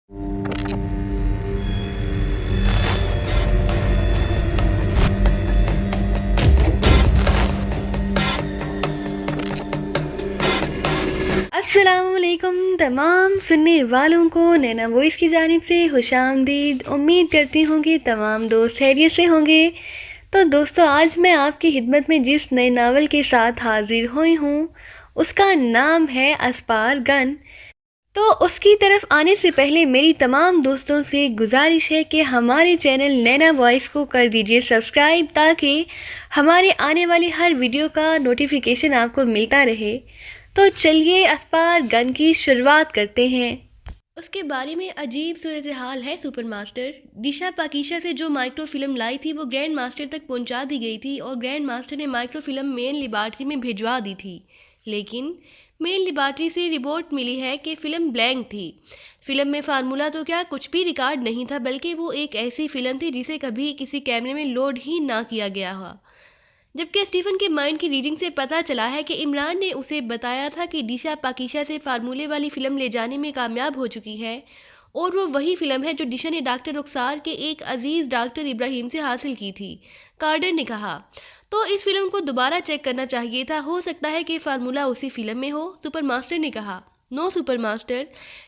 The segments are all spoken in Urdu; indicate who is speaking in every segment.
Speaker 1: السلام علیکم تمام سننے والوں کو نینا وائس کی جانب سے خوش آمدید. امید کرتی ہوں کہ تمام دوست خیریت سے ہوں گے. تو دوستو، آج میں آپ کی خدمت میں جس نئے ناول کے ساتھ حاضر ہوئی ہوں اس کا نام ہے اسپار گن. تو اس کی طرف آنے سے پہلے میری تمام دوستوں سے گزارش ہے کہ ہمارے چینل نینا وائس کو کر دیجئے سبسکرائب تاکہ ہمارے آنے والی ہر ویڈیو کا نوٹیفیکیشن آپ کو ملتا رہے. تو چلیے اسپار گن کی شروعات کرتے ہیں. اس کے بارے میں عجیب صورتحال ہے سپر ماسٹر. ڈشا پاکیشا سے جو مائکرو فلم لائی تھی وہ گرینڈ ماسٹر تک پہنچا دی گئی تھی اور گرینڈ ماسٹر نے مائکرو فلم مین لیبارٹری میں بھجوا دی تھی. لیکن مین لیبارٹری سے رپورٹ ملی ہے کہ فلم بلینک تھی. فلم میں فارمولا تو کیا کچھ بھی ریکارڈ نہیں تھا، بلکہ وہ ایک ایسی فلم تھی جسے کبھی کسی کیمرے میں لوڈ ہی نہ کیا گیا ہوا. جبکہ اسٹیفن کے مائنڈ کی ریڈنگ سے پتہ چلا ہے کہ عمران نے اسے بتایا تھا کہ ڈشا پاکیشا سے فارمولے والی فلم لے جانے میں کامیاب ہو چکی ہے، اور وہ وہی فلم ہے جو ڈشا نے ڈاکٹر رخسار کے ایک عزیز ڈاکٹر ابراہیم سے حاصل کی تھی. کارڈر نے کہا تو اس فلم کو دوبارہ چیک کرنا چاہیے تھا، ہو سکتا ہے کہ فارمولا اسی فلم میں ہو. سپر ماسٹر نے کہا نو سپر ماسٹر،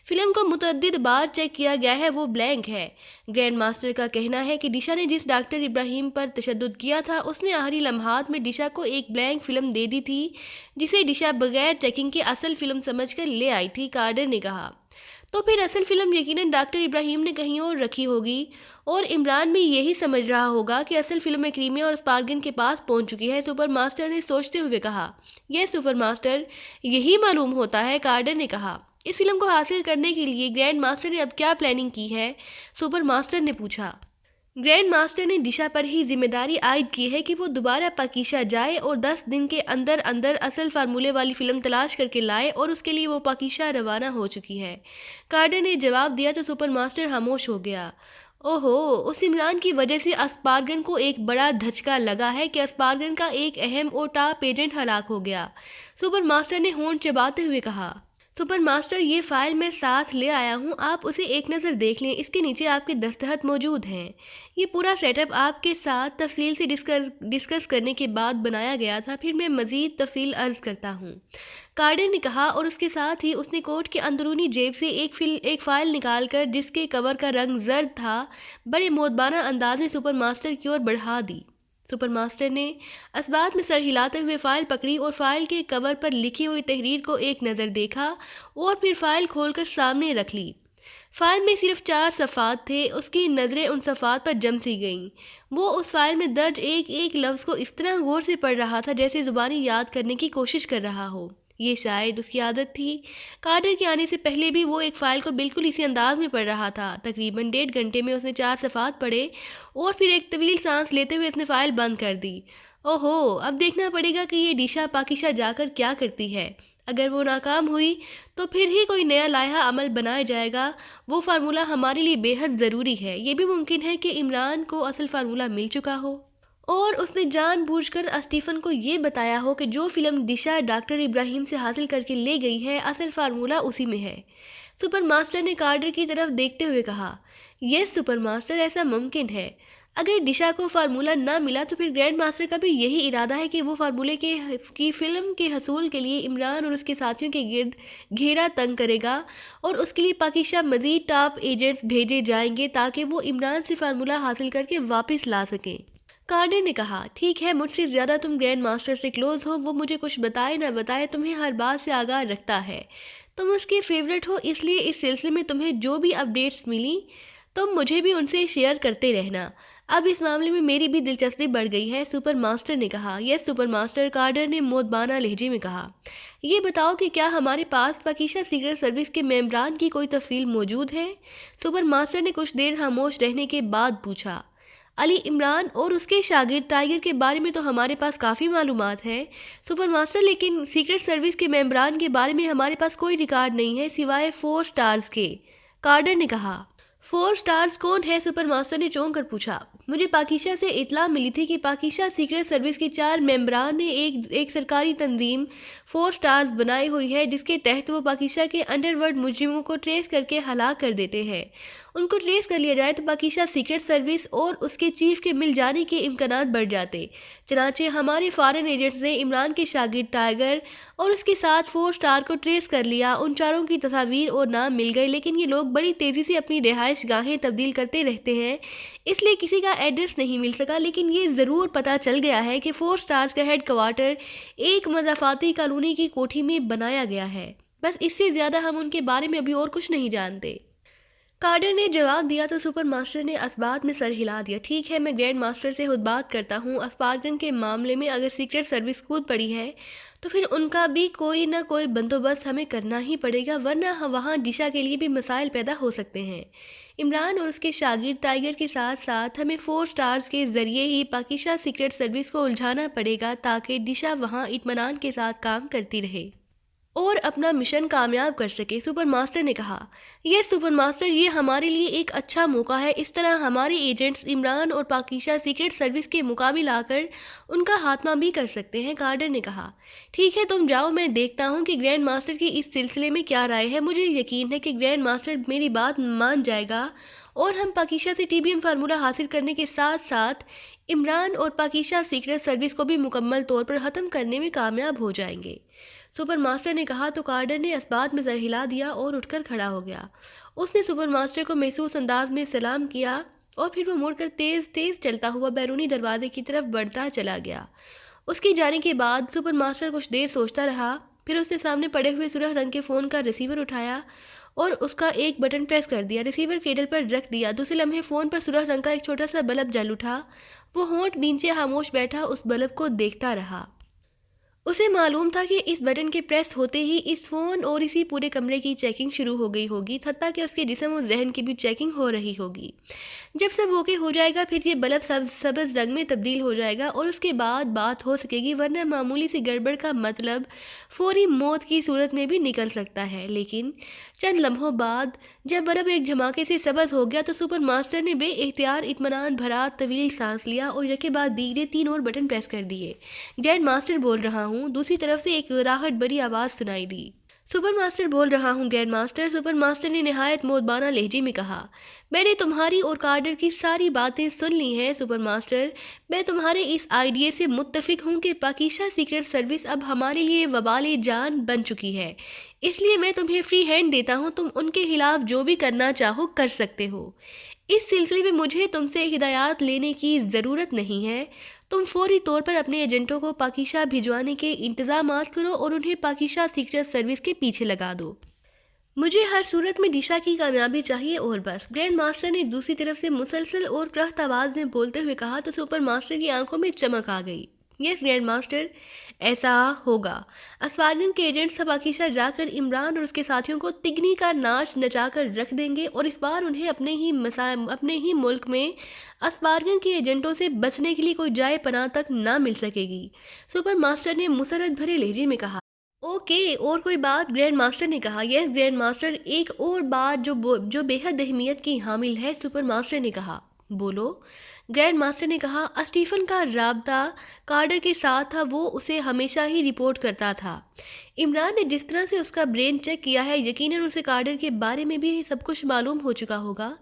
Speaker 1: فلم کو متعدد بار چیک کیا گیا ہے، وہ بلینک ہے. گرینڈ ماسٹر کا کہنا ہے کہ ڈشا نے جس ڈاکٹر ابراہیم پر تشدد کیا تھا اس نے آخری لمحات میں ڈشا کو ایک بلینک فلم دے دی تھی جسے ڈشا بغیر چیکنگ کے اصل فلم سمجھ کر لے آئی تھی. کارڈر نے کہا تو پھر اصل فلم یقیناً ڈاکٹر ابراہیم نے کہیں اور رکھی ہوگی، اور عمران بھی یہی سمجھ رہا ہوگا کہ اصل فلم میں کریمیا اور اسپارگن کے پاس پہنچ چکی ہے. سپر ماسٹر نے سوچتے ہوئے کہا یہ سپر ماسٹر یہی معلوم ہوتا ہے. کارڈر نے کہا اس فلم کو حاصل کرنے کے لیے گرینڈ ماسٹر نے اب کیا پلاننگ کی ہے؟ سپر ماسٹر نے پوچھا. گرینڈ ماسٹر نے ڈشا پر ہی ذمہ داری عائد کی ہے کہ وہ دوبارہ پاکیشا جائے اور 10 دن کے اندر اندر اصل فارمولے والی فلم تلاش کر کے لائے، اور اس کے لیے وہ پاکیشا روانہ ہو چکی ہے. کارڈر نے جواب دیا تو سپر ماسٹر خاموش ہو گیا. اوہو، اس عمران کی وجہ سے اسپارگن کو ایک بڑا دھچکا لگا ہے کہ اسپارگن کا ایک اہم اور ٹاپ ایجنٹ ہلاک ہو گیا. سپر ماسٹر نے ہونٹ چباتے ہوئے کہا سپر ماسٹر، یہ فائل میں ساتھ لے آیا ہوں، آپ اسے ایک نظر دیکھ لیں، اس کے نیچے آپ کے دستخط موجود ہیں. یہ پورا سیٹ اپ آپ کے ساتھ تفصیل سے ڈسکس کرنے کے بعد بنایا گیا تھا، پھر میں مزید تفصیل عرض کرتا ہوں. کارڈر نے کہا، اور اس کے ساتھ ہی اس نے کوٹ کے اندرونی جیب سے ایک فائل نکال کر جس کے کور کا رنگ زرد تھا بڑے مودبانہ انداز میں سپر ماسٹر کی اور بڑھا دی. سپر ماسٹر نے اسبات میں سر ہلاتے ہوئے فائل پکڑی اور فائل کے کور پر لکھی ہوئی تحریر کو ایک نظر دیکھا اور پھر فائل کھول کر سامنے رکھ لی. فائل میں صرف 4 صفحات تھے. اس کی نظریں ان صفحات پر جم سی گئیں. وہ اس فائل میں درج ایک ایک لفظ کو اس طرح غور سے پڑھ رہا تھا جیسے زبانی یاد کرنے کی کوشش کر رہا ہو. یہ شاید اس کی عادت تھی. کارڈر کے آنے سے پہلے بھی وہ ایک فائل کو بالکل اسی انداز میں پڑھ رہا تھا. تقریباً 1.5 گھنٹے میں اس نے 4 صفحات پڑھے اور پھر ایک طویل سانس لیتے ہوئے اس نے فائل بند کر دی. اوہو، اب دیکھنا پڑے گا کہ یہ ڈشا پاکیشا جا کر کیا کرتی ہے. اگر وہ ناکام ہوئی تو پھر ہی کوئی نیا لائحہ عمل بنایا جائے گا. وہ فارمولہ ہمارے لیے بے حد ضروری ہے. یہ بھی ممکن ہے کہ عمران کو اصل فارمولہ مل چکا ہو اور اس نے جان بوجھ کر اسٹیفن کو یہ بتایا ہو کہ جو فلم ڈشا ڈاکٹر ابراہیم سے حاصل کر کے لے گئی ہے اصل فارمولہ اسی میں ہے. سپر ماسٹر نے کارڈر کی طرف دیکھتے ہوئے کہا یس سپر ماسٹر، ایسا ممکن ہے. اگر ڈشا کو فارمولہ نہ ملا تو پھر گرینڈ ماسٹر کا بھی یہی ارادہ ہے کہ وہ فارمولے کی فلم کے حصول کے لیے عمران اور اس کے ساتھیوں کے گرد گھیرا تنگ کرے گا، اور اس کے لیے پاکیشا مزید ٹاپ ایجنٹس بھیجے جائیں گے تاکہ وہ عمران سے فارمولہ حاصل کر کے واپس لا سکیں. کارڈر نے کہا ٹھیک ہے، مجھ سے زیادہ تم گرینڈ ماسٹر سے کلوز ہو، وہ مجھے کچھ بتائے نہ بتائے تمہیں ہر بات سے آگاہ رکھتا ہے. تم اس کے فیورٹ ہو، اس لیے اس سلسلے میں تمہیں جو بھی اپڈیٹس ملی تم مجھے بھی ان سے شیئر کرتے رہنا. اب اس معاملے میں میری بھی دلچسپی بڑھ گئی ہے. سپر ماسٹر نے کہا یس سپر ماسٹر. کارڈر نے مودبانہ لہجے میں کہا یہ بتاؤ کہ کیا ہمارے پاس پاکیشا سیکرٹ سروس کے ممبران کی کوئی تفصیل موجود ہے؟ سپر ماسٹر نے کچھ دیر خاموش رہنے کے بعد پوچھا. علی عمران اور اس کے شاگرد ٹائیگر کے بارے میں تو ہمارے پاس کافی معلومات ہیں سپر ماسٹر، لیکن سیکرٹ سروس کے ممبران کے بارے میں ہمارے پاس کوئی ریکارڈ نہیں ہے سوائے 4 سٹارز کے. کارڈر نے کہا 4 سٹارز کون ہے؟ سپر ماسٹر نے چونک کر پوچھا۔ مجھے پاکیشہ سے اطلاع ملی تھی کہ پاکیشہ سیکریٹ سروس کے 4 ممبران نے ایک سرکاری تنظیم 4 سٹارز بنائی ہوئی ہے، جس کے تحت وہ پاکیشہ کے انڈر ورلڈ مجرموں کو ٹریس کر کے ہلاک کر دیتے ہیں۔ ان کو ٹریس کر لیا جائے تو پاکیشہ سیکریٹ سروس اور اس کے چیف کے مل جانے کے امکانات بڑھ جاتے۔ چنانچہ ہمارے فارن ایجنٹس نے عمران کے شاگرد ٹائیگر اور اس کے ساتھ 4 سٹار کو ٹریس کر لیا۔ ان چاروں کی تصاویر اور نام مل گئے، لیکن یہ لوگ بڑی تیزی سے اپنی رہائش گاہیں تبدیل کرتے رہتے ہیں، اس لیے کسی کا ایڈریس نہیں مل سکا۔ لیکن یہ ضرور پتہ چل گیا ہے کہ 4 سٹارز کا ہیڈ کوارٹر ایک مضافاتی کالونی کی کوٹھی میں بنایا گیا ہے۔ بس اس سے زیادہ ہم ان کے بارے میں ابھی اور کچھ نہیں جانتے۔ کارڈر نے جواب دیا تو سپر ماسٹر نے اسبات میں سر ہلا دیا۔ ٹھیک ہے، میں گرینڈ ماسٹر سے خود بات کرتا ہوں۔ اسپار گن کے معاملے میں اگر سیکریٹ سروس کود پڑی ہے تو پھر ان کا بھی کوئی نہ کوئی بندوبست ہمیں کرنا ہی پڑے گا، ورنہ وہاں ڈشا کے لیے بھی مسائل پیدا ہو سکتے ہیں۔ عمران اور اس کے شاگرد ٹائیگر کے ساتھ ساتھ ہمیں 4 سٹارز کے ذریعے ہی پاکیشہ سیکریٹ سروس کو الجھانا پڑے گا، تاکہ ڈشا وہاں اطمینان کے ساتھ کام کرتی رہے اور اپنا مشن کامیاب کر سکے۔ سپر ماسٹر نے کہا، یس سپر ماسٹر، یہ ہمارے لیے ایک اچھا موقع ہے۔ اس طرح ہمارے ایجنٹس عمران اور پاکیشہ سیکریٹ سروس کے مقابل آ کر ان کا خاتمہ بھی کر سکتے ہیں۔ کارڈر نے کہا، ٹھیک ہے تم جاؤ، میں دیکھتا ہوں کہ گرینڈ ماسٹر کی اس سلسلے میں کیا رائے ہے۔ مجھے یقین ہے کہ گرینڈ ماسٹر میری بات مان جائے گا اور ہم پاکیشہ سے ٹی بی ایم فارمولہ حاصل کرنے کے ساتھ ساتھ عمران اور پاکیشہ سیکریٹ سروس کو بھی مکمل طور پر ختم کرنے میں کامیاب ہو جائیں گے۔ سپر ماسٹر نے کہا تو کارڈر نے اسبات میں سر ہلا دیا اور اٹھ کر کھڑا ہو گیا۔ اس نے سپر ماسٹر کو محسوس انداز میں سلام کیا اور پھر وہ مڑ کر تیز تیز چلتا ہوا بیرونی دروازے کی طرف بڑھتا چلا گیا۔ اس کے جانے کے بعد سپر ماسٹر کچھ دیر سوچتا رہا، پھر اس نے سامنے پڑے ہوئے سرخ رنگ کے فون کا ریسیور اٹھایا اور اس کا ایک بٹن پریس کر دیا۔ ریسیور کیبل پر رکھ دیا۔ دوسرے لمحے فون پر سرخ رنگ کا ایک چھوٹا سا بلب جل اٹھا۔ وہ ہونٹ بینچے خاموش بیٹھا اس بلب کو دیکھتا رہا۔ اسے معلوم تھا کہ اس بٹن کے پریس ہوتے ہی اس فون اور اسی پورے کمرے کی چیکنگ شروع ہو گئی ہوگی، حتیٰ کہ اس کے جسم اور ذہن کی بھی چیکنگ ہو رہی ہوگی۔ جب سب اوکے ہو جائے گا پھر یہ بلب سبز رنگ میں تبدیل ہو جائے گا اور اس کے بعد بات ہو سکے گی، ورنہ معمولی سی گڑبڑ کا مطلب فوری موت کی صورت میں بھی نکل سکتا ہے۔ لیکن چند لمحوں بعد جب بلب ایک جھماکے سے سبز ہو گیا تو سپر ماسٹر نے بے اختیار اطمینان بھرا طویل سانس لیا اور یکے بعد دیگرے 3 اور بٹن پریس کر دیے۔ گرینڈ ماسٹر بول رہا ہوں، دوسری طرف سے ایک راہٹ بری آواز سنائی دی۔ سپر ماسٹر بول رہا ہوں گرینڈ ماسٹر، سپر ماسٹر نے نہایت مودبانہ لہجے میں کہا۔ میں نے تمہاری اور کارڈر کی ساری باتیں سن لی ہیں سپر ماسٹر۔ میں تمہارے اس آئیڈیا سے متفق ہوں کہ پاکیشہ سیکریٹ سروس اب ہمارے لیے وبال جان بن چکی ہے، اس لیے میں تمہیں فری ہینڈ دیتا ہوں، تم ان کے خلاف جو بھی کرنا چاہو کر سکتے ہو۔ اس سلسلے میں مجھے تم سے ہدایات لینے کی ضرورت نہیں ہے۔ تم فوری طور پر اپنے ایجنٹوں کو پاکیشہ بھجوانے کے انتظامات کرو اور انہیں پاکیشہ سیکریٹ سروس کے پیچھے لگا دو۔ مجھے ہر صورت میں ڈشا کی کامیابی چاہیے اور بس۔ گرینڈ ماسٹر نے دوسری طرف سے مسلسل اور کرخت آواز میں بولتے ہوئے کہا تو سپر ماسٹر کی آنکھوں میں چمک آ گئی۔ یس گرینڈ ماسٹر، ایسا ہوگا۔ اسپارگن کے ایجنٹ سب پاکیشہ جا کر عمران اور اس کے ساتھیوں کو تگنی کا ناچ نچا کر رکھ دیں گے اور اس بار انہیں اپنے ہی ملک میں اسپارگن کے ایجنٹوں سے بچنے کے لیے کوئی جائے پناہ تک نہ مل سکے گی۔ سپر ماسٹر نے مسرت بھرے لہجے میں کہا۔ اوکے، اور کوئی بات؟ گرینڈ ماسٹر نے کہا۔ یس گرینڈ ماسٹر، ایک اور بات جو بے حد اہمیت کی حامل ہے، سپر ماسٹر نے کہا۔ بولو۔ گرینڈ ماسٹر نے کہا، اسٹیفن کا رابطہ کارڈر کے ساتھ تھا، وہ اسے ہمیشہ ہی رپورٹ کرتا تھا۔ عمران نے جس طرح سے اس کا برین چیک کیا ہے، یقیناً اسے کارڈر کے بارے میں بھی سب کچھ معلوم ہو چکا ہوگا۔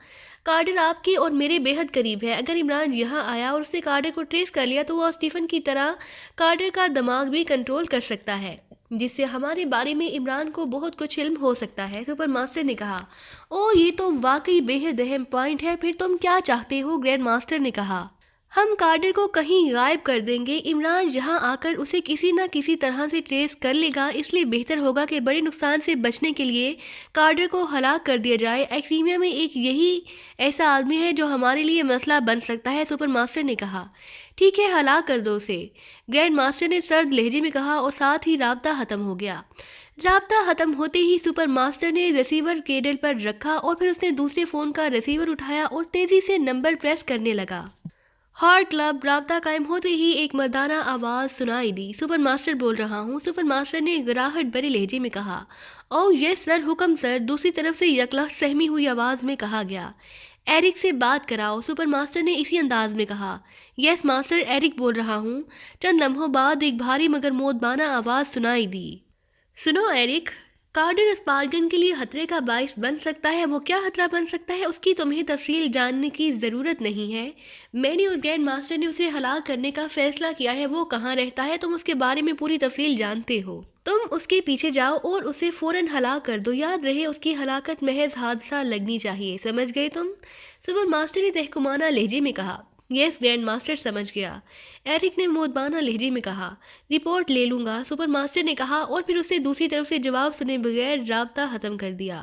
Speaker 1: کارڈر آپ کے اور میرے بے حد قریب ہے۔ اگر عمران یہاں آیا اور اس نے کارڈر کو ٹریس کر لیا تو وہ اسٹیفن کی طرح کارڈر کا دماغ بھی کنٹرول کر سکتا ہے، جس سے ہمارے بارے میں عمران کو بہت کچھ علم ہو سکتا ہے۔ سپر ماسٹر نے کہا، یہ تو واقعی بے حد اہم پوائنٹ ہے، پھر تم کیا چاہتے ہو؟ گرینڈ ماسٹر نے کہا، ہم کارڈر کو کہیں غائب کر دیں گے۔ عمران یہاں آ کر اسے کسی نہ کسی طرح سے ٹریس کر لے گا، اس لیے بہتر ہوگا کہ بڑے نقصان سے بچنے کے لیے کارڈر کو ہلاک کر دیا جائے۔ ایکریمیا میں ایک یہی ایسا آدمی ہے جو ہمارے لیے مسئلہ بن سکتا ہے۔ سپر ماسٹر نے کہا، ٹھیک ہے، ہلاک کر دو اسے، گرینڈ ماسٹر نے سرد لہجے میں کہا اور ساتھ ہی رابطہ ختم ہو گیا۔ رابطہ ختم ہوتے ہی سپر ماسٹر نے ریسیور کیبل پر رکھا اور پھر اس نے دوسرے فون کا ریسیور اٹھایا اور تیزی سے نمبر پریس کرنے لگا۔ ہارٹ کلب رابطہ قائم ہوتے ہی ایک مردانہ آواز سنائی دی۔ سپر ماسٹر بول رہا ہوں، سپر ماسٹر نے گراہٹ بھرے لہجے میں کہا۔ او یس سر، حکم سر، دوسری طرف سے یکلا سہمی ہوئی آواز میں کہا گیا۔ ایرک سے بات کراؤ، سپر ماسٹر نے اسی انداز میں کہا۔ یس ماسٹر، ایرک بول رہا ہوں۔ چند لمحوں بعد ایک بھاری مگر مودبانہ آواز سنائی دی۔ سنو ایرک، کارڈن اسپار گن کے لیے خطرے کا باعث بن سکتا ہے۔ وہ کیا خطرہ بن سکتا ہے اس کی تمہیں تفصیل جاننے کی ضرورت نہیں ہے۔ میں نے اور گرینڈ ماسٹر نے اسے ہلاک کرنے کا فیصلہ کیا ہے۔ وہ کہاں رہتا ہے تم اس کے بارے میں پوری تفصیل جانتے ہو۔ تم اس کے پیچھے جاؤ اور اسے فوراً ہلاک کر دو۔ یاد رہے اس کی ہلاکت محض حادثہ لگنی چاہیے، سمجھ گئے تم؟ سپر ماسٹر نے تحکمانہ لہجے میں کہا۔ یس گرینڈ ماسٹر، سمجھ گیا، ایرک نے مودبانہ لہجے میں کہا۔ رپورٹ لے لوں گا، سپر ماسٹر نے کہا اور پھر اسے دوسری طرف سے جواب سنے بغیر رابطہ ختم کر دیا۔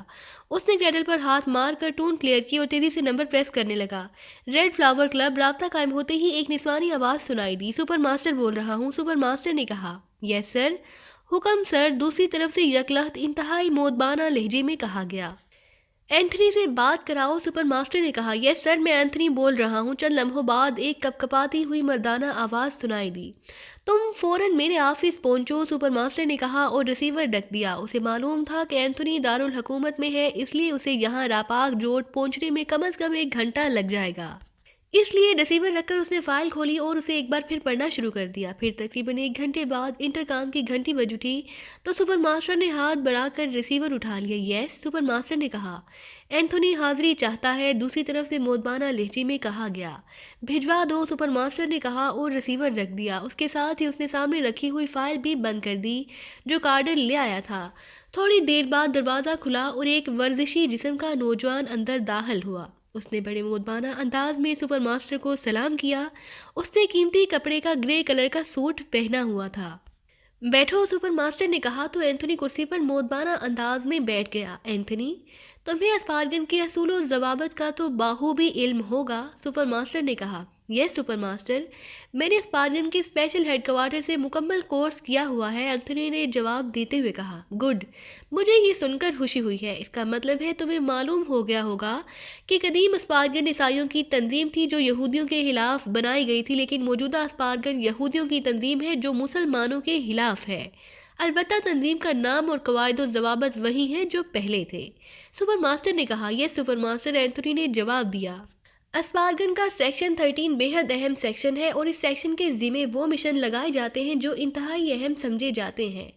Speaker 1: اس نے کریڈل پر ہاتھ مار کر ٹون کلیئر کی اور تیزی سے نمبر پریس کرنے لگا۔ ریڈ فلاور کلب رابطہ قائم ہوتے ہی ایک نسوانی آواز سنائی دی۔ سپر ماسٹر بول رہا ہوں، سپر ماسٹر نے کہا۔ یس سر، حکم سر، دوسری طرف سے یکلخت انتہائی مودبانہ لہجے میں کہا گیا۔ اینتھنی سے بات کراؤ، سپر ماسٹر نے کہا۔ یس سر، میں اینتھنی بول رہا ہوں۔ چند لمحوں بعد ایک کپکپاتی ہوئی مردانہ آواز سنائی دی۔ تم فوراً میرے آفس پہنچو، سپر ماسٹر نے کہا اور ریسیور رکھ دیا۔ اسے معلوم تھا کہ اینتھنی دارالحکومت میں ہے، اس لیے اسے یہاں راپاک جوٹ پہنچنے میں کم از کم 1 گھنٹہ لگ جائے گا۔ اس لیے ریسیور رکھ کر اس نے فائل کھولی اور اسے ایک بار پھر پڑھنا شروع کر دیا۔ پھر تقریباً 1 گھنٹے بعد انٹرکام کی گھنٹی بج اٹھی تو سپر ماسٹر نے ہاتھ بڑھا کر ریسیور اٹھا لیا۔ یس، سپر ماسٹر نے کہا۔ اینتھنی حاضری چاہتا ہے، دوسری طرف سے مودبانہ لہجے میں کہا گیا۔ بھجوا دو، سپر ماسٹر نے کہا اور ریسیور رکھ دیا۔ اس کے ساتھ ہی اس نے سامنے رکھی ہوئی فائل بھی بند کر دی جو کارڈن لے آیا تھا۔ تھوڑی دیر بعد دروازہ کھلا اور ایک ورزشی جسم کا نوجوان اندر داخل ہوا۔ اس نے بڑے مودبانہ انداز میں سپر ماسٹر کو سلام کیا۔ اس نے قیمتی کپڑے کا گرے کلر کا سوٹ پہنا ہوا تھا۔ بیٹھو، سپر ماسٹر نے کہا تو اینتھنی کرسی پر مودبانہ انداز میں بیٹھ گیا۔ اینتھنی، تمہیں اسپارگن کے اصول و ضوابط کا تو باخوبی علم ہوگا، سپر ماسٹر نے کہا۔ یس سپر ماسٹر، میں نے اسپارگن کے اسپیشل ہیڈ کوارٹر سے مکمل کورس کیا ہوا ہے، اینتھنی نے جواب دیتے ہوئے کہا۔ گڈ، مجھے یہ سن کر خوشی ہوئی ہے۔ اس کا مطلب ہے تمہیں معلوم ہو گیا ہوگا کہ قدیم اسپارگن عیسائیوں کی تنظیم تھی جو یہودیوں کے خلاف بنائی گئی تھی، لیکن موجودہ اسپارگن یہودیوں کی تنظیم ہے جو مسلمانوں کے خلاف ہے۔ البتہ تنظیم کا نام اور قواعد و ضوابط وہی ہیں جو پہلے تھے، سپر ماسٹر نے کہا۔ یس سپر ماسٹر، اینتھنی نے جواب دیا۔ اسپارگن کا سیکشن 13 بے حد اہم سیکشن ہے اور اس سیکشن کے ذمے وہ مشن لگائے جاتے ہیں جو انتہائی اہم سمجھے جاتے ہیں۔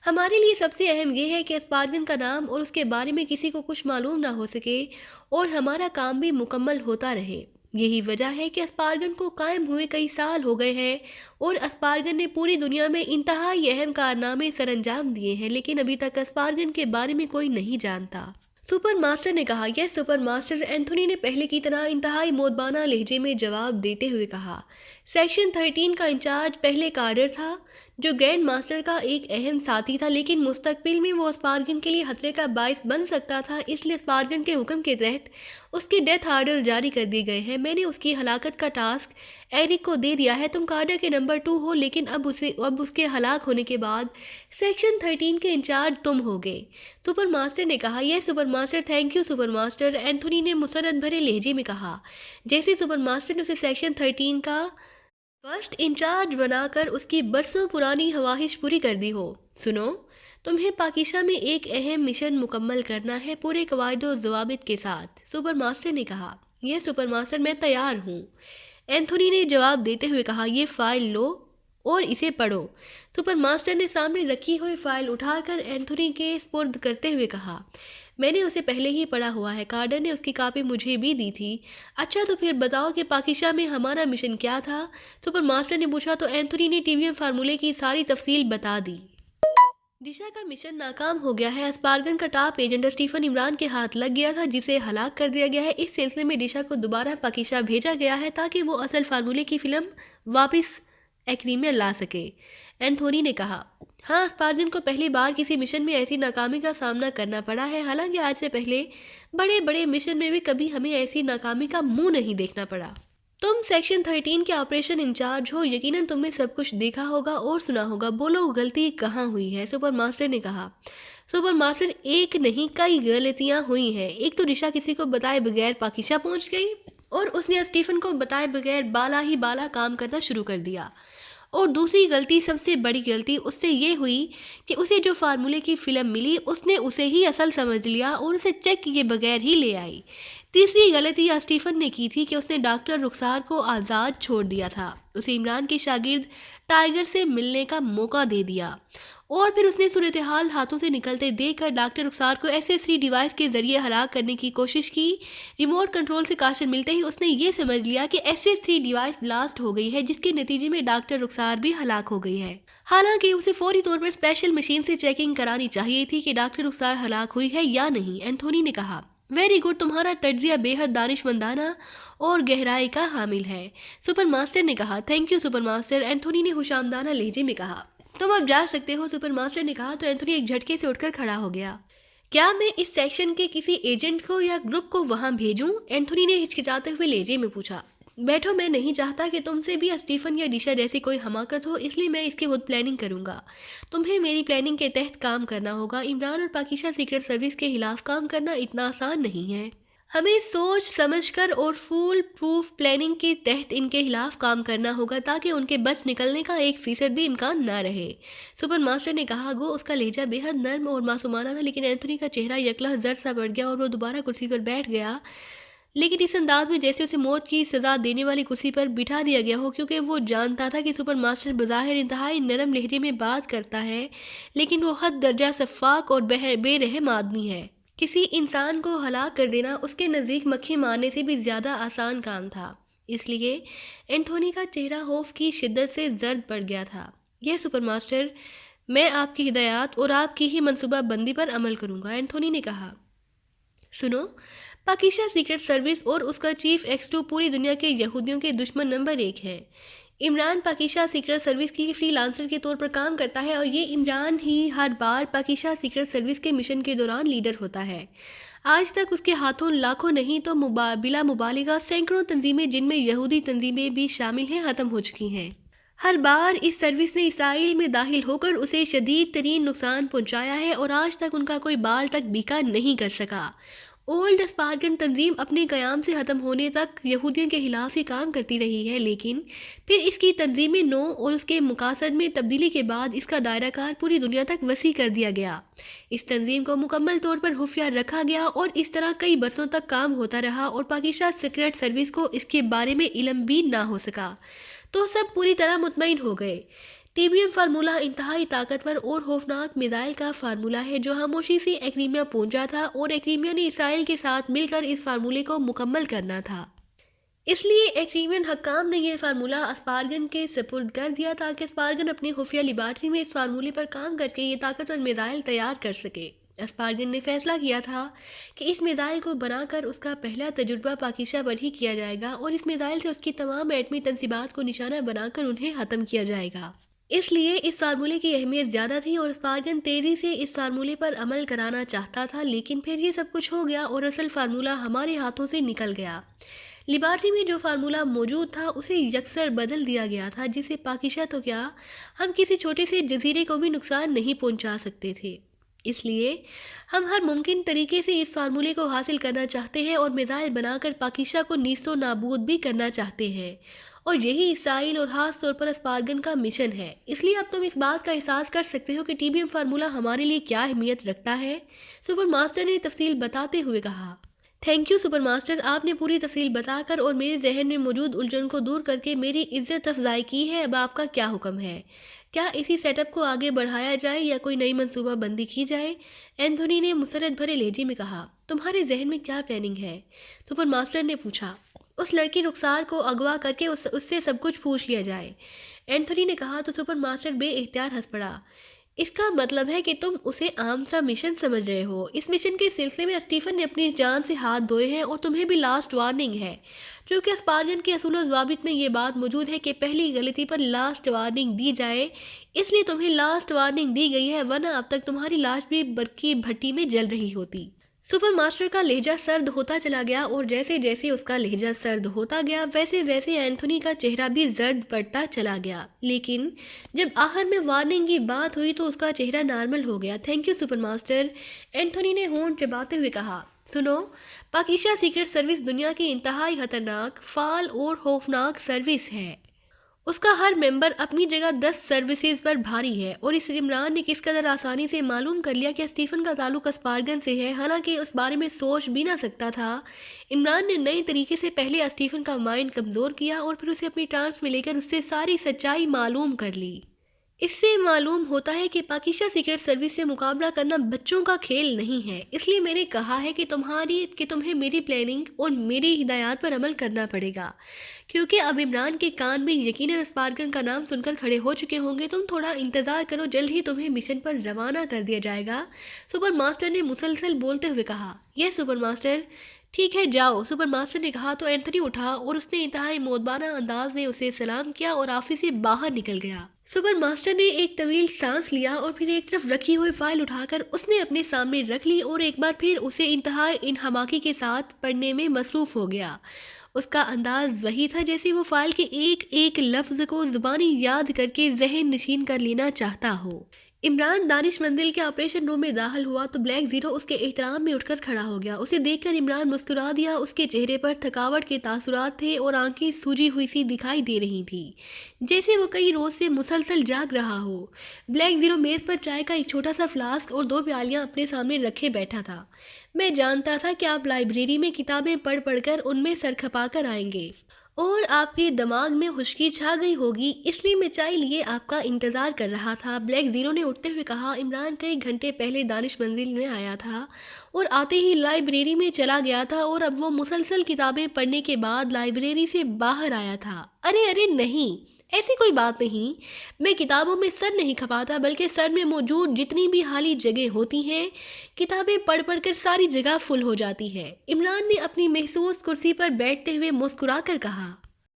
Speaker 1: ہمارے لیے سب سے اہم یہ ہے کہ اسپارگن کا نام اور اس کے بارے میں کسی کو کچھ معلوم نہ ہو سکے اور ہمارا کام بھی مکمل ہوتا رہے۔ یہی وجہ ہے کہ اسپارگن کو قائم ہوئے کئی سال ہو گئے ہیں اور اسپارگن نے پوری دنیا میں انتہائی اہم کارنامے سر انجام دیے ہیں، لیکن ابھی تک اسپارگن کے بارے میں کوئی نہیں جانتا، سپر ماسٹر نے کہا۔ یس سپر ماسٹر، اینتھنی نے پہلے کی طرح انتہائی مودبانہ لہجے میں جواب دیتے ہوئے کہا۔ سیکشن 13 کا انچارج پہلے کارڈر تھا جو گرینڈ ماسٹر کا ایک اہم ساتھی تھا، لیکن مستقبل میں وہ اسپارگن کے لیے خطرے کا باعث بن سکتا تھا، اس لیے اسپارگن کے حکم کے تحت اس کے ڈیتھ آرڈر جاری کر دیے گئے ہیں۔ میں نے اس کی ہلاکت کا ٹاسک ایرک کو دے دیا ہے۔ تم کارڈر کے نمبر 2 ہو، لیکن اب اس کے ہلاک ہونے کے بعد سیکشن 13 کے انچارج تم ہوگے، سپر ماسٹر نے کہا۔ یہ super master, thank you super master, Anthony نے مسرت بھرے لہجے میں کہا، جیسے سپر ماسٹر نے اسے سیکشن 13 کا فرسٹ انچارج بنا کر اس کی برسوں پرانی خواہش پوری کر دی ہو۔ سنو، تمہیں پاکیزہ میں ایک اہم مشن مکمل کرنا ہے پورے قواعد و ضوابط کے ساتھ، سپر ماسٹر نے کہا۔ یہ سپر ماسٹر، میں تیار ہوں، اینتھنی نے جواب دیتے ہوئے کہا۔ یہ فائل لو اور اسے پڑھو، سپر ماسٹر نے سامنے رکھی ہوئی فائل اٹھا کر اینتھنی کے سپرد کرتے ہوئے کہا۔ میں نے اسے پہلے ہی پڑھا ہوا ہے، کارڈر نے اس کی کاپی مجھے بھی دی تھی۔ اچھا تو پھر بتاؤ کہ پاکیزہ میں ہمارا مشن کیا تھا، سپر ماسٹر نے پوچھا تو اینتھنی نے ٹی وی ایم فارمولے کی ساری تفصیل بتا دی۔ ڈشا کا مشن ناکام ہو گیا ہے، اسپارگن کا ٹاپ ایجنٹ اسٹیفن عمران کے ہاتھ لگ گیا تھا جسے ہلاک کر دیا گیا ہے۔ اس سلسلے میں ڈشا کو دوبارہ پاکیزہ بھیجا گیا ہے تاکہ وہ اصل فارمولے کی فلم واپس ایکریمیا لا سکے، اینتھنی نے کہا۔ ہاں، اسپارگن کو پہلی بار کسی مشن میں ایسی ناکامی کا سامنا کرنا پڑا ہے، حالانکہ آج سے پہلے بڑے بڑے مشن میں بھی کبھی ہمیں ایسی ناکامی کا منہ نہیں دیکھنا پڑا۔ تم سیکشن 13 کے آپریشن انچارج ہو، یقیناً تم نے سب کچھ دیکھا ہوگا اور سنا ہوگا، بولو غلطی کہاں ہوئی ہے، سپر ماسٹر نے کہا۔ سپر ماسٹر، ایک نہیں کئی غلطیاں ہوئی ہیں۔ ایک تو ڈشا کسی کو بتائے بغیر پاکیزہ پہنچ گئی، اور اس نے اسٹیفن کو بتائے بغیر بالا ہی بالا کام کرنا شروع کر دیا۔ اور دوسری غلطی، سب سے بڑی غلطی اس سے یہ ہوئی کہ اسے جو فارمولے کی فلم ملی اس نے اسے ہی اصل سمجھ لیا اور اسے چیک کیے بغیر ہی لے آئی۔ تیسری غلطی اسٹیفن نے کی تھی کہ اس نے ڈاکٹر رخسار کو آزاد چھوڑ دیا تھا، اسے عمران کے شاگرد ٹائیگر سے ملنے کا موقع دے دیا، اور پھر اس نے صورتحال ہاتھوں سے نکلتے دیکھ کر ڈاکٹر رخسار کو SS3 ڈیوائس کے ذریعے ہلاک کرنے کی کوشش کی۔ ریموٹ کنٹرول سے کاشن ملتے ہی اس نے یہ سمجھ لیا کہ SS3 ڈیوائس بلاسٹ ہو گئی ہے، جس کے نتیجے میں ڈاکٹر رخسار بھی ہلاک ہو گئی ہے۔ حالانکہ اسے فوری طور پر اسپیشل مشین سے چیکنگ کرانی چاہیے تھی کہ ڈاکٹر رخسار ہلاک ہوئی ہے یا نہیں۔ اینتھونی نے کہا، ویری گڈ، تمہارا تجزیہ بے حد دانشمندانہ اور گہرائی کا حامل ہے۔ سپر ماسٹر نے کہا، thank you super master, Anthony نے خوش آمدانہ لہجے میں کہا۔ تم اب جا سکتے ہو، سپر ماسٹر نے کہا تو اینتھونی ایک جھٹکے سے اٹھ کر کھڑا ہو گیا۔ کیا میں اس سیکشن کے کسی ایجنٹ کو یا گروپ کو وہاں بھیجوں؟ اینتھونی نے ہچکچاتے ہوئے لہجے میں پوچھا۔ بیٹھو، میں نہیں چاہتا کہ تم سے بھی اسٹیفن یا ڈیشا جیسی کوئی حماقت ہو، اس لیے میں اس کی خود پلاننگ کروں گا۔ تمہیں میری پلاننگ کے تحت کام کرنا ہوگا۔ عمران اور پاکیزہ سیکرٹ سروس کے خلاف کام کرنا اتنا آسان نہیں ہے۔ ہمیں سوچ سمجھ کر اور فول پروف پلاننگ کے تحت ان کے خلاف کام کرنا ہوگا تاکہ ان کے بچ نکلنے کا 1% بھی امکان نہ رہے۔ سپر ماسٹر نے کہا، گو اس کا لہجہ بے حد نرم اور معصومانہ تھا، لیکن اینتھونی کا چہرہ یکلحظہ زرد سا پڑ گیا اور وہ دوبارہ کرسی پر بیٹھ گیا، لیکن اس انداز میں جیسے اسے موت کی سزا دینے والی کرسی پر بٹھا دیا گیا ہو، کیونکہ وہ جانتا تھا کہ سپر ماسٹر بظاہر انتہائی نرم لہجے میں بات کرتا ہے، لیکن وہ حد درجہ شفاق اور بے رحم آدمی ہے۔ کسی انسان کو ہلاک کر دینا اس کے نزدیک مکھی مارنے سے بھی زیادہ آسان کام تھا، اس لیے اینتھونی کا چہرہ خوف کی شدت سے زرد پڑ گیا تھا۔ یہ سپر ماسٹر، میں آپ کی ہدایات اور آپ کی ہی منصوبہ بندی پر عمل کروں گا، اینتھونی نے کہا۔ سنو، پاکیزہ سیکرٹ سروس اور اس کا چیف ایکسٹو پوری دنیا کے یہودیوں کے دشمن نمبر 1 ہے۔ عمران پاکیزہ سیکرٹ سروس کی فری لانسر کے طور پر کام کرتا ہے، اور یہ عمران ہی ہر بار پاکیزہ سیکرٹ سروس کے مشن کے دوران لیڈر ہوتا ہے۔ آج تک اس کے ہاتھوں لاکھوں نہیں تو بلا مبالغہ سینکڑوں تنظیمیں، جن میں یہودی تنظیمیں بھی شامل ہیں، ختم ہو چکی ہیں۔ ہر بار اس سروس نے اسرائیل میں داخل ہو کر اسے شدید ترین نقصان پہنچایا ہے، اور آج تک ان کا کوئی بال تک بیکا نہیں کر سکا۔ اولڈ اسپار گن تنظیم اپنے قیام سے ختم ہونے تک یہودیوں کے خلاف ہی کام کرتی رہی ہے، لیکن پھر اس کی تنظیم نو اور اس کے مقاصد میں تبدیلی کے بعد اس کا دائرہ کار پوری دنیا تک وسیع کر دیا گیا۔ اس تنظیم کو مکمل طور پر خفیہ رکھا گیا اور اس طرح کئی برسوں تک کام ہوتا رہا، اور پاکیزہ سیکرٹ سروس کو اس کے بارے میں علم بھی نہ ہو سکا، تو سب پوری طرح مطمئن ہو گئے۔ TBM فارمولہ انتہائی طاقتور اور خوفناک میزائل کا فارمولہ ہے جو خاموشی سے ایکریمیا پہنچا تھا، اور ایکریمیا نے اسرائیل کے ساتھ مل کر اس فارمولے کو مکمل کرنا تھا۔ اس لیے ایکریمین حکام نے یہ فارمولہ اسپارگن کے سپرد کر دیا تاکہ اسپارگن اپنی خفیہ لیبارٹری میں اس فارمولے پر کام کر کے یہ طاقتور میزائل تیار کر سکے۔ اسپارگن نے فیصلہ کیا تھا کہ اس میزائل کو بنا کر اس کا پہلا تجربہ پاکیزہ پر ہی کیا جائے گا، اور اس میزائل سے اس کی تمام ایٹمی تنصیبات کو نشانہ بنا کر انہیں ختم کیا جائے گا۔ اس لیے اس فارمولے کی اہمیت زیادہ تھی، اور اسپارگن تیزی سے اس فارمولے پر عمل کرانا چاہتا تھا، لیکن پھر یہ سب کچھ ہو گیا اور اصل فارمولہ ہمارے ہاتھوں سے نکل گیا۔ لیبارٹری میں جو فارمولہ موجود تھا اسے یکسر بدل دیا گیا تھا، جسے پاکیزہ تو کیا، ہم کسی چھوٹے سے جزیرے کو بھی نقصان نہیں پہنچا سکتے تھے۔ اس لیے ہم ہر ممکن طریقے سے اس فارمولے کو حاصل کرنا چاہتے ہیں اور میزائل بنا کر پاکیزہ کو نیست و نابود بھی کرنا چاہتے ہیں، اور یہی اسرائیل اور خاص طور پر اسپارگن کا مشن ہے۔ اس لیے اب تم اس بات کا احساس کر سکتے ہو کہ TBM فارمولہ ہمارے لیے کیا اہمیت رکھتا ہے، سپر ماسٹر نے تفصیل بتاتے ہوئے کہا۔ تھینک یو سپر ماسٹر، آپ نے پوری تفصیل بتا کر اور میرے ذہن میں موجود الجھن کو دور کر کے میری عزت افزائی کی ہے۔ اب آپ کا کیا حکم ہے؟ کیا اسی سیٹ اپ کو آگے بڑھایا جائے یا کوئی نئی منصوبہ بندی کی جائے؟ اینتھونی نے مسرت بھرے لہجے میں کہا۔ تمہارے ذہن میں کیا پلاننگ ہے؟ سپر ماسٹر نے پوچھا۔ اس لڑکی رخسار کو اغوا کر کے اس سے سب کچھ پوچھ لیا جائے، اینتھونی نے کہا تو سپر ماسٹر بے اختیار ہنس پڑا۔ اس کا مطلب ہے کہ تم اسے عام سا مشن سمجھ رہے ہو۔ اس مشن کے سلسلے میں اسٹیفن نے اپنی جان سے ہاتھ دھوئے ہیں، اور تمہیں بھی لاسٹ وارننگ ہے، چونکہ اسپارگن کے اصول و ضوابط میں یہ بات موجود ہے کہ پہلی غلطی پر لاسٹ وارننگ دی جائے، اس لیے تمہیں لاسٹ وارننگ دی گئی ہے، ورنہ اب تک تمہاری لاش بھی برقی بھٹی میں جل رہی ہوتی۔ سپر ماسٹر کا لہجہ سرد ہوتا چلا گیا، اور جیسے جیسے اس کا لہجہ سرد ہوتا گیا ویسے ویسے اینتھونی کا چہرہ بھی زرد پڑتا چلا گیا، لیکن جب آخر میں وارننگ کی بات ہوئی تو اس کا چہرہ نارمل ہو گیا۔ Thank you super master, Anthony نے ہونٹ چباتے ہوئے کہا۔ سنو، پاکیزہ سیکرٹ سروس دنیا کی انتہائی خطرناک، فعال اور خوفناک سروس ہے۔ اس کا ہر ممبر اپنی جگہ 10 سروسز پر بھاری ہے، اور اس عمران نے کس قدر آسانی سے معلوم کر لیا کہ اسٹیفن کا تعلق اسپار گن سے ہے، حالانکہ اس بارے میں سوچ بھی نہ سکتا تھا۔ عمران نے نئے طریقے سے پہلے اسٹیفن کا مائنڈ کمزور کیا اور پھر اسے اپنی ٹرانس میں لے کر اس سے ساری سچائی معلوم کر لی۔ اس سے معلوم ہوتا ہے کہ پاکیزہ سیکرٹ سروس سے مقابلہ کرنا بچوں کا کھیل نہیں ہے، اس لیے میں نے کہا ہے کہ تمہیں میری پلاننگ اور میری ہدایات پر عمل کرنا پڑے گا، کیونکہ اب عمران کے کان بھی یقیناً اسپار گن کا نام سن کر کھڑے ہو چکے ہوں گے۔ تم تھوڑا انتظار کرو، جلد ہی تمہیں مشن پر روانہ کر دیا جائے گا، سپر ماسٹر نے مسلسل بولتے ہوئے کہا۔ یس سپر ماسٹر۔ ٹھیک ہے جاؤ، سپر ماسٹر نے کہا تو اینتھنی اٹھا اور اس نے انتہائی مودبانہ انداز میں اسے سلام کیا اور آفس سے باہر نکل گیا۔ سپر ماسٹر نے ایک طویل سانس لیا اور پھر ایک طرف رکھی ہوئی فائل اٹھا کر اس نے اپنے سامنے رکھ لی اور ایک بار پھر اسے انتہائی انہماکی کے ساتھ پڑھنے میں مصروف ہو گیا۔ اس کا انداز وہی تھا جیسے وہ فائل کے ایک ایک لفظ کو زبانی یاد کر کے ذہن نشین کر لینا چاہتا ہو۔ عمران دانش مندل کے آپریشن روم میں داخل ہوا تو بلیک زیرو اس کے احترام میں اٹھ کر کھڑا ہو گیا۔ اسے دیکھ کر عمران مسکرا دیا، اس کے چہرے پر تھکاوٹ کے تاثرات تھے اور آنکھیں سوجی ہوئی سی دکھائی دے رہی تھی، جیسے وہ کئی روز سے مسلسل جاگ رہا ہو۔ بلیک زیرو میز پر چائے کا ایک چھوٹا سا فلاسک اور 2 پیالیاں اپنے سامنے رکھے بیٹھا تھا۔ میں جانتا تھا کہ آپ لائبریری میں کتابیں پڑھ پڑھ کر ان میں سر کھپا کر آئیں گے اور آپ کے دماغ میں خشکی چھا گئی ہوگی، اس لیے میں چائے لیے آپ کا انتظار کر رہا تھا، بلیک زیرو نے اٹھتے ہوئے کہا۔ عمران کئی گھنٹے پہلے دانش منزل میں آیا تھا اور آتے ہی لائبریری میں چلا گیا تھا، اور اب وہ مسلسل کتابیں پڑھنے کے بعد لائبریری سے باہر آیا تھا۔ ارے نہیں، ایسی کوئی بات نہیں، میں کتابوں میں سر نہیں کھپاتا، بلکہ سر میں موجود جتنی بھی خالی جگہ ہوتی ہیں کتابیں پڑھ پڑھ کر ساری جگہ فل ہو جاتی ہے۔ عمران نے اپنی محسوس کرسی پر بیٹھتے ہوئے مسکرا کر کہا۔